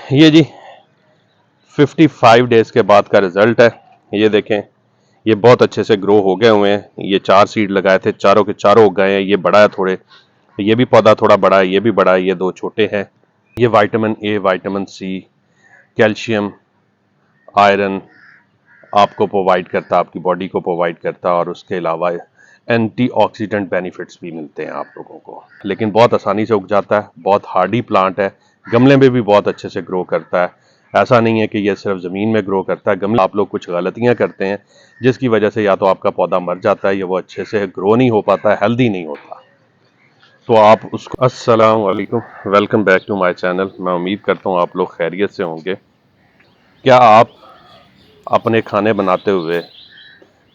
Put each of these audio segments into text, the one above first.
ये जी 55 डेज के बाद का रिजल्ट है। ये देखें, ये बहुत अच्छे से ग्रो हो गए हुए हैं। ये 4 सीड लगाए थे, चारों के चारों उग गए हैं। ये बड़ा है थोड़े, ये भी पौधा थोड़ा बड़ा है, ये भी बड़ा है, ये 2 छोटे हैं। ये vitamin A, vitamin C, calcium, iron आपको प्रोवाइड करता है, आपकी बॉडी को प्रोवाइड करता है, और उसके अलावा एंटीऑक्सीडेंट बेनिफिट्स भी मिलते हैं आप लोगों को। लेकिन बहुत आसानी से उग जाता है, बहुत हार्डी प्लांट है, गमले में भी बहुत अच्छे से ग्रो करता है। ऐसा नहीं है कि ये सिर्फ ज़मीन में ग्रो करता है। गमले आप लोग कुछ गलतियां करते हैं जिसकी वजह से या तो आपका पौधा मर जाता है या वो अच्छे से ग्रो नहीं हो पाता है, हेल्दी नहीं होता। तो आप उसको अस्सलाम वालेकुम, welcome back to my channel. मैं उम्मीद करता हूँ आप लोग खैरियत से होंगे। क्या आप अपने खाने बनाते हुए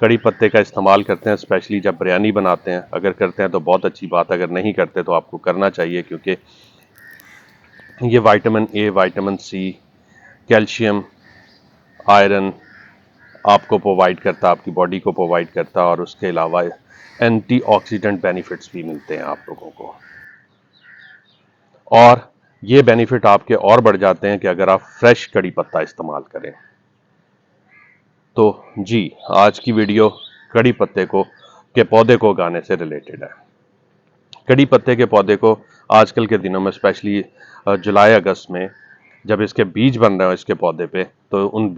कड़ी पत्ते का इस्तेमाल करते हैं, स्पेशली जब बिरयानी बनाते हैं? अगर करते हैं तो बहुत अच्छी बात है, अगर नहीं करते तो आपको करना चाहिए, क्योंकि ये vitamin A, vitamin C, calcium, iron आपको प्रोवाइड करता है, आपकी बॉडी को प्रोवाइड करता है, और उसके अलावा एंटीऑक्सीडेंट बेनिफिट्स भी मिलते हैं आप लोगों को। और ये बेनिफिट आपके और बढ़ जाते हैं कि अगर आप फ्रेश कड़ी पत्ता इस्तेमाल करें। तो जी, आज की वीडियो कड़ी पत्ते के पौधे को उगाने से रिलेटेड है। कड़ी पत्ते के पौधे को आजकल के दिनों में, स्पेशली जुलाई अगस्त में, जब इसके बीज बन रहे हो इसके पौधे पे, तो उन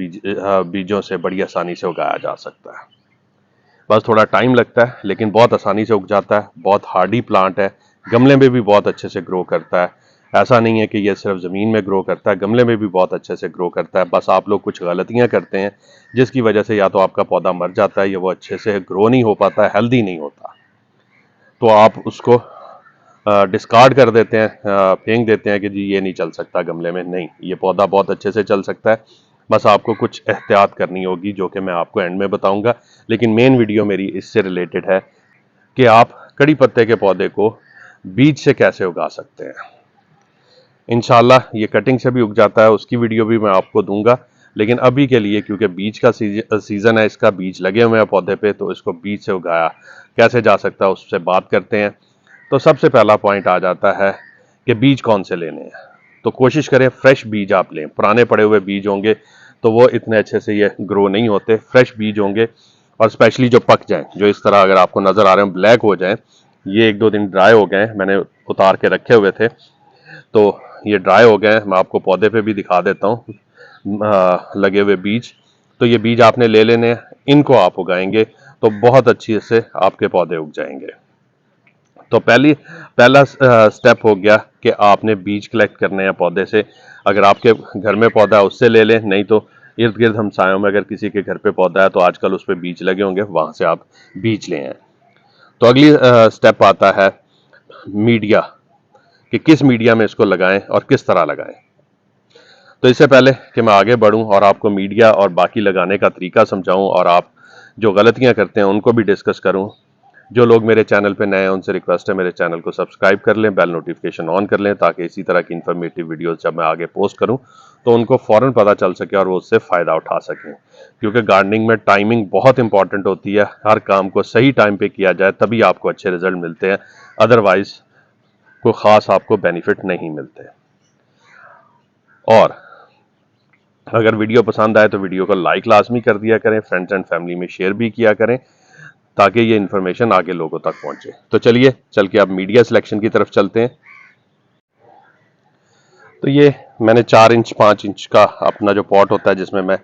बीजों से बड़ी आसानी से उगाया जा सकता है। बस थोड़ा टाइम लगता है, लेकिन बहुत आसानी से उग जाता है। बहुत हार्डी प्लांट है, गमले में भी बहुत अच्छे से ग्रो करता है। ऐसा नहीं है कि ये सिर्फ ज़मीन में ग्रो करता है, गमले में भी बहुत अच्छे से ग्रो करता है। बस आप लोग कुछ गलतियां करते हैं जिसकी वजह से या तो आपका पौधा मर जाता है या वो अच्छे से ग्रो नहीं हो पाता है, हेल्दी नहीं होता। तो आप उसको डिस्कार्ड कर देते हैं, फेंक देते हैं कि जी ये नहीं चल सकता गमले में। नहीं, ये पौधा बहुत अच्छे से चल सकता है। बस आपको कुछ एहतियात करनी होगी, जो कि मैं आपको एंड में बताऊंगा। लेकिन मेन वीडियो मेरी इससे रिलेटेड है कि आप कड़ी पत्ते के पौधे को बीज से कैसे उगा सकते हैं। इंशाल्लाह ये कटिंग से भी उग जाता है, उसकी वीडियो भी मैं आपको दूंगा। लेकिन अभी के लिए, क्योंकि बीज का सीजन है, इसका बीज लगे हुए हैं पौधे पे, तो इसको बीज से उगाया कैसे जा सकता है उससे बात करते हैं। तो सबसे पहला पॉइंट आ जाता है कि बीज कौन से लेने हैं। तो कोशिश करें फ्रेश बीज आप लें। पुराने पड़े हुए बीज होंगे तो वो इतने अच्छे से ये ग्रो नहीं होते। फ्रेश बीज होंगे, और स्पेशली जो पक जाएं, जो इस तरह अगर आपको नज़र आ रहे हैं ब्लैक हो जाएं। ये 1-2 दिन ड्राई हो गए, मैंने उतार के रखे हुए थे, तो ये ड्राई हो गए। मैं आपको पौधे पे भी दिखा देता हूँ लगे हुए बीज। तो ये बीज आपने ले लेने हैं, इनको आप उगाएंगे तो बहुत अच्छी से आपके पौधे उग जाएंगे। तो पहला स्टेप हो गया कि आपने बीज कलेक्ट करने हैं पौधे से। अगर आपके घर में पौधा है उससे ले लें, नहीं तो इर्द गिर्द हमसायों में अगर किसी के घर पे पौधा है तो आजकल उस पर बीज लगे होंगे, वहां से आप बीज ले आए। तो अगली स्टेप आता है मीडिया, कि किस मीडिया में इसको लगाएं और किस तरह लगाएं। तो इससे पहले कि मैं आगे बढ़ूं और आपको मीडिया और बाकी लगाने का तरीका समझाऊं, और आप जो गलतियां करते हैं उनको भी डिस्कस करूं, जो लोग मेरे चैनल पे नए हैं उनसे रिक्वेस्ट है मेरे चैनल को सब्सक्राइब कर लें, बेल नोटिफिकेशन ऑन कर लें, ताकि इसी तरह की इन्फॉर्मेटिव वीडियोस जब मैं आगे पोस्ट करूं तो उनको फ़ौरन पता चल सके और वो उससे फ़ायदा उठा सकें। क्योंकि गार्डनिंग में टाइमिंग बहुत इंपॉर्टेंट होती है। हर काम को सही टाइम पे किया जाए तभी आपको अच्छे रिजल्ट मिलते हैं, अदरवाइज कोई ख़ास आपको बेनिफिट नहीं मिलते। और अगर वीडियो पसंद आए तो वीडियो को लाइक लाजमी कर दिया करें, फ्रेंड्स एंड फैमिली में शेयर भी किया करें, ताकि ये इन्फॉर्मेशन आगे लोगों तक पहुंचे। तो चलिए चल के अब मीडिया सिलेक्शन की तरफ चलते हैं। तो ये मैंने 4 इंच 5 इंच का अपना जो पॉट होता है जिसमें मैं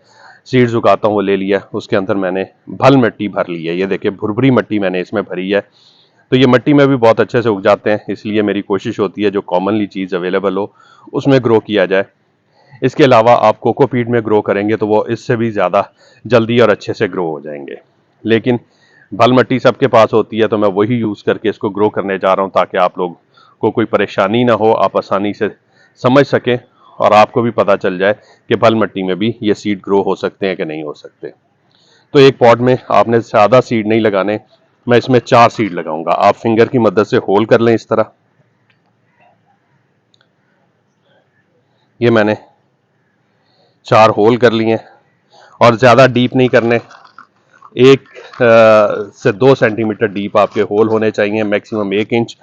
सीड्स उगाता हूँ वो ले लिया। उसके अंदर मैंने भल मिट्टी भर ली है। ये देखिए भुरभुरी मिट्टी मैंने इसमें भरी है। तो ये मिट्टी में भी बहुत अच्छे से उग जाते हैं, इसलिए मेरी कोशिश होती है जो कॉमनली चीज़ अवेलेबल हो उसमें ग्रो किया जाए। इसके अलावा आप कोकोपीट में ग्रो करेंगे तो वो इससे भी ज़्यादा जल्दी और अच्छे से ग्रो हो जाएंगे। लेकिन भल मिट्टी सबके पास होती है, तो मैं वही यूज़ करके इसको ग्रो करने जा रहा हूँ, ताकि आप लोग को कोई परेशानी ना हो, आप आसानी से समझ सकें और आपको भी पता चल जाए कि भल मिट्टी में भी ये सीड ग्रो हो सकते हैं कि नहीं हो सकते। तो एक पॉट में आपने ज़्यादा सीड नहीं लगाने, मैं इसमें 4 सीड लगाऊंगा। आप फिंगर की मदद से होल कर लें इस तरह। ये मैंने 4 होल कर लिए, और ज़्यादा डीप नहीं करने। 1 से 2 सेंटीमीटर डीप आपके होल होने चाहिए, मैक्सिमम 1 इंच।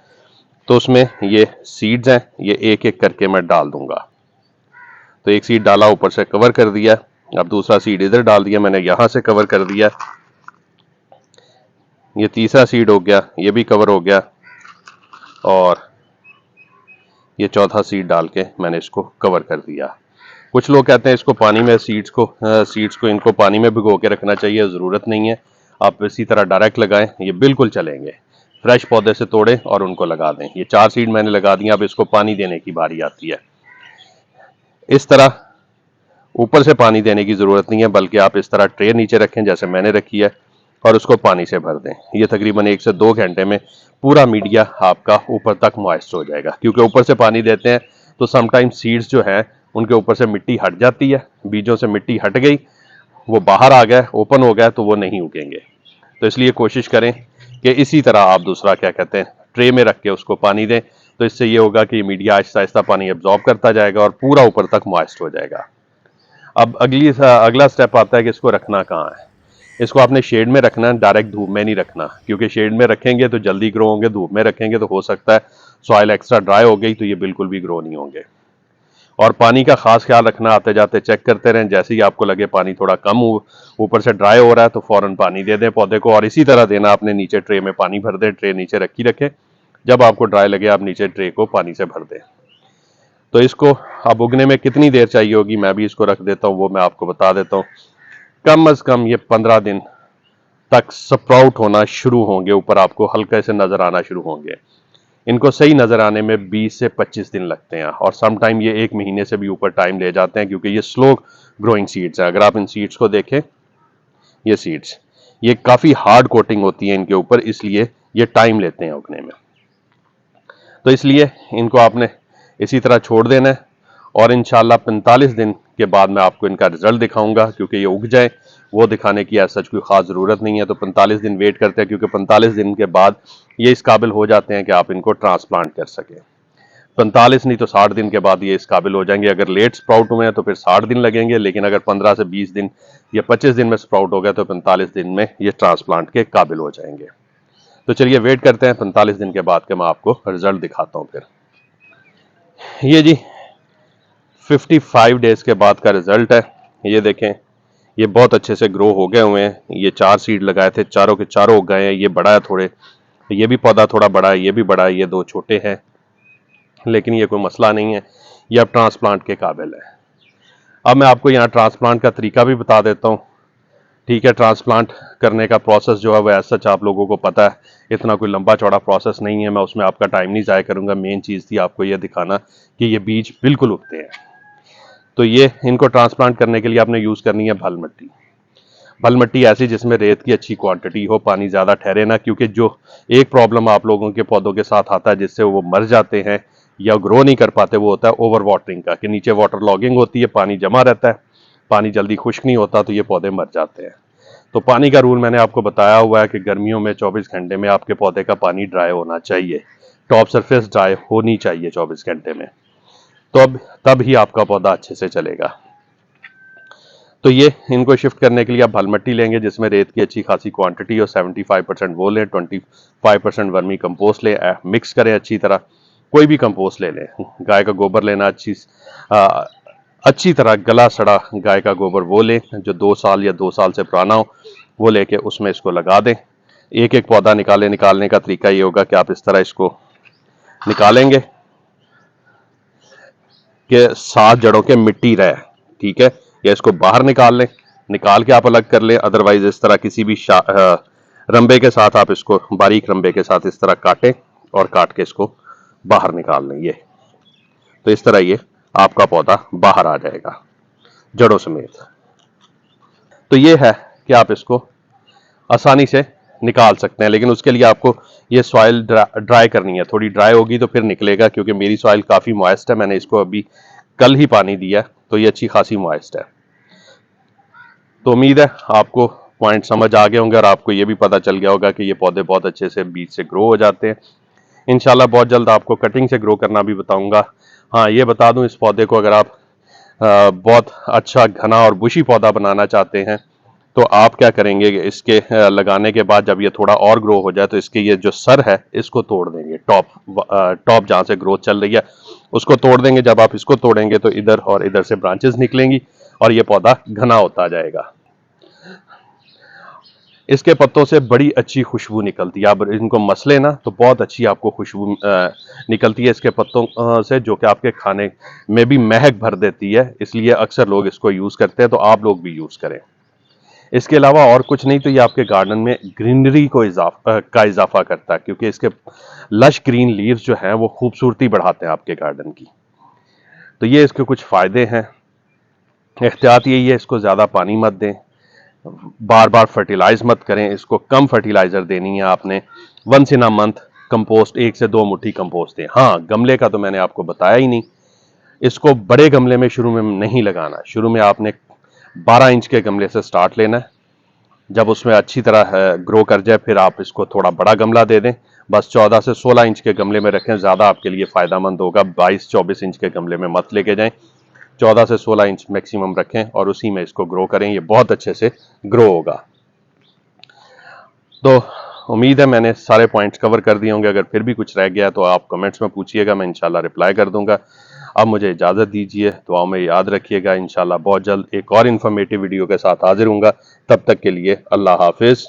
तो उसमें ये सीड्स हैं, ये एक एक करके मैं डाल दूंगा। तो एक सीड डाला, ऊपर से कवर कर दिया, अब दूसरा सीड इधर डाल दिया मैंने, यहां से कवर कर दिया, ये तीसरा सीड हो गया, ये भी कवर हो गया, और ये चौथा सीड डाल के मैंने इसको कवर कर दिया। कुछ लोग कहते हैं इसको पानी में सीड्स को इनको पानी में भिगो के रखना चाहिए, ज़रूरत नहीं है, आप इसी तरह डायरेक्ट लगाएं, ये बिल्कुल चलेंगे। फ्रेश पौधे से तोड़ें और उनको लगा दें। ये 4 सीड मैंने लगा दिया, अब इसको पानी देने की बारी आती है। इस तरह ऊपर से पानी देने की ज़रूरत नहीं है, बल्कि आप इस तरह ट्रे नीचे रखें जैसे मैंने रखी है, और उसको पानी से भर दें। ये तकरीबन 1 से 2 घंटे में पूरा मीडिया आपका ऊपर तक मॉइस्ट हो जाएगा। क्योंकि ऊपर से पानी देते हैं तो समटाइम्स सीड्स जो हैं उनके ऊपर से मिट्टी हट जाती है, बीजों से मिट्टी हट गई, वो बाहर आ गया, ओपन हो गया, तो वो नहीं उगेंगे। तो इसलिए कोशिश करें कि इसी तरह आप दूसरा क्या कहते हैं ट्रे में रख के उसको पानी दें, तो इससे ये होगा कि मीडिया आहिस्ता आहिस्ता पानी एब्जॉर्ब करता जाएगा और पूरा ऊपर तक मॉइस्ट हो जाएगा। अब अगला स्टेप आता है कि इसको रखना कहाँ है। इसको आपने शेड में रखना है, डायरेक्ट धूप में नहीं रखना, क्योंकि शेड में रखेंगे तो जल्दी ग्रो होंगे, धूप में रखेंगे तो हो सकता है सॉइल एक्स्ट्रा ड्राई हो गई तो ये बिल्कुल भी ग्रो नहीं होंगे। और पानी का खास ख्याल रखना, आते जाते चेक करते रहें, जैसे ही आपको लगे पानी थोड़ा कम ऊपर से ड्राई हो रहा है तो फौरन पानी दे दें पौधे को। और इसी तरह देना, आपने नीचे ट्रे में पानी भर दें, ट्रे नीचे रखें, जब आपको ड्राई लगे आप नीचे ट्रे को पानी से भर दें। तो इसको अब उगने में कितनी देर चाहिए होगी, मैं भी इसको रख देता हूँ, वो मैं आपको बता देता हूँ। कम अज कम ये 15 दिन तक स्प्राउट होना शुरू होंगे, ऊपर आपको हल्के से नजर आना शुरू होंगे। इनको सही नजर आने में 20 से 25 दिन लगते हैं, और सम टाइम ये 1 महीने से भी ऊपर टाइम ले जाते हैं, क्योंकि ये स्लो ग्रोइंग सीड्स हैं। अगर आप इन सीड्स को देखें, ये सीड्स ये काफी हार्ड कोटिंग होती है इनके ऊपर, इसलिए ये टाइम लेते हैं उगने में। तो इसलिए इनको आपने इसी तरह छोड़ देना है, और इंशाल्लाह 45 दिन के बाद मैं आपको इनका रिजल्ट दिखाऊंगा। क्योंकि ये उग जाए वो दिखाने की ऐसा कोई खास ज़रूरत नहीं है, तो 45 दिन वेट करते हैं, क्योंकि 45 दिन के बाद ये इस काबिल हो जाते हैं कि आप इनको ट्रांसप्लांट कर सकें। 45 नहीं तो 60 दिन के बाद ये इस काबिल हो जाएंगे। अगर लेट स्प्राउट हुए हैं तो फिर 60 दिन लगेंगे, लेकिन अगर 15 से 20 दिन या 25 दिन में स्प्राउट हो गया तो 45 दिन में ये ट्रांसप्लांट के काबिल हो जाएंगे। तो चलिए वेट करते हैं 45 दिन के बाद के मैं आपको रिजल्ट दिखाता हूँ। फिर ये जी 55 डेज के बाद का रिजल्ट है। ये देखें, ये बहुत अच्छे से ग्रो हो गए हुए हैं। ये 4 सीड लगाए थे, चारों के चारों उग गए हैं। ये बड़ा है थोड़े, ये भी पौधा थोड़ा बड़ा है, ये भी बड़ा है, ये 2 छोटे हैं, लेकिन ये कोई मसला नहीं है, ये अब ट्रांसप्लांट के काबिल है। अब मैं आपको यहाँ ट्रांसप्लांट का तरीका भी बता देता हूँ। ठीक है, ट्रांसप्लांट करने का प्रोसेस जो है वो ऐसा सच आप लोगों को पता है, इतना कोई लंबा चौड़ा प्रोसेस नहीं है, मैं उसमें आपका टाइम नहीं ज़ाया करूँगा। मेन चीज़ थी आपको ये दिखाना कि ये बीज बिल्कुल उगते हैं। तो ये इनको ट्रांसप्लांट करने के लिए आपने यूज़ करनी है भल मिट्टी। भल मिट्टी ऐसी जिसमें रेत की अच्छी क्वांटिटी हो, पानी ज़्यादा ठहरे ना, क्योंकि जो एक प्रॉब्लम आप लोगों के पौधों के साथ आता है जिससे वो मर जाते हैं या ग्रो नहीं कर पाते, वो होता है ओवर वाटरिंग का, कि नीचे वाटर लॉगिंग होती है, पानी जमा रहता है, पानी जल्दी खुश्क नहीं होता, तो ये पौधे मर जाते हैं। तो पानी का रूल मैंने आपको बताया हुआ है कि गर्मियों में 24 घंटे में आपके पौधे का पानी ड्राई होना चाहिए, टॉप सरफेस ड्राई होनी चाहिए 24 घंटे में, तो अब तब ही आपका पौधा अच्छे से चलेगा। तो ये इनको शिफ्ट करने के लिए आप भल मिट्टी लेंगे जिसमें रेत की अच्छी खासी क्वांटिटी हो, 75% वो लें, 25% वर्मी कंपोस्ट लें, मिक्स करें अच्छी तरह, कोई भी कंपोस्ट ले लें, गाय का गोबर लेना, अच्छी तरह गला सड़ा गाय का गोबर वो लें जो 2 साल या 2 साल से पुराना हो, वो लेके उसमें इसको लगा दें। एक एक पौधा निकालने का तरीका ये होगा कि आप इस तरह इसको निकालेंगे कि 7 जड़ों के मिट्टी रहे, ठीक है, या इसको बाहर निकाल लें, निकाल के आप अलग कर लें। अदरवाइज इस तरह किसी भी रंबे के साथ आप इसको, बारीक रंबे के साथ इस तरह काटें और काट के इसको बाहर निकाल लें। ये तो इस तरह ये आपका पौधा बाहर आ जाएगा जड़ों समेत। तो ये है कि आप इसको आसानी से निकाल सकते हैं, लेकिन उसके लिए आपको ये सॉइल ड्राई करनी है, थोड़ी ड्राई होगी तो फिर निकलेगा। क्योंकि मेरी सॉइल काफ़ी मॉइस्ट है, मैंने इसको अभी कल ही पानी दिया, तो ये अच्छी खासी मॉइस्ट है। तो उम्मीद है आपको पॉइंट समझ आ गए होंगे और आपको ये भी पता चल गया होगा कि ये पौधे बहुत अच्छे से बीज से ग्रो हो जाते हैं। इंशाल्लाह बहुत जल्द आपको कटिंग से ग्रो करना भी बताऊंगा। हाँ, ये बता दूं, इस पौधे को अगर आप बहुत अच्छा घना और बुशी पौधा बनाना चाहते हैं तो आप क्या करेंगे, इसके लगाने के बाद जब ये थोड़ा और ग्रो हो जाए तो इसके ये जो सर है इसको तोड़ देंगे, टॉप जहाँ से ग्रोथ चल रही है उसको तोड़ देंगे। जब आप इसको तोड़ेंगे तो इधर और इधर से ब्रांचेस निकलेंगी और ये पौधा घना होता जाएगा। इसके पत्तों से बड़ी अच्छी खुशबू निकलती है। आप इनको मसले ना तो बहुत अच्छी आपको खुशबू निकलती है इसके पत्तों से, जो कि आपके खाने में भी महक भर देती है। इसलिए अक्सर लोग इसको यूज़ करते हैं, तो आप लोग भी यूज़ करें। इसके अलावा और कुछ नहीं, तो ये आपके गार्डन में ग्रीनरी को इजाफा करता है, क्योंकि इसके लश ग्रीन लीव्स जो हैं वो खूबसूरती बढ़ाते हैं आपके गार्डन की। तो ये इसके कुछ फ़ायदे हैं। एहतियात यही है, इसको ज़्यादा पानी मत दें, बार बार फर्टिलाइज मत करें, इसको कम फर्टिलाइजर देनी है आपने। Once in a month compost 1 से 2 मुट्ठी कंपोस्ट दें। हाँ, गमले का तो मैंने आपको बताया ही नहीं। इसको बड़े गमले में शुरू में नहीं लगाना। शुरू में आपने 12 इंच के गमले से स्टार्ट लेना है। जब उसमें अच्छी तरह ग्रो कर जाए फिर आप इसको थोड़ा बड़ा गमला दे दें। बस 14 से 16 इंच के गमले में रखें, ज़्यादा आपके लिए फ़ायदेमंद होगा। 22-24 इंच के गमले में मत लेके जाएं। 14 से 16 इंच मैक्सिमम रखें और उसी में इसको ग्रो करें। ये बहुत अच्छे से ग्रो होगा। तो उम्मीद है मैंने सारे पॉइंट्स कवर कर दिए होंगे। अगर फिर भी कुछ रह गया तो आप कमेंट्स में पूछिएगा, मैं इंशाल्लाह रिप्लाई कर दूंगा। अब मुझे इजाज़त दीजिए, दुआओं में याद रखिएगा। इंशाल्लाह बहुत जल्द एक और इन्फॉर्मेटिव वीडियो के साथ हाजिर हूँगा। तब तक के लिए अल्लाह हाफिज़।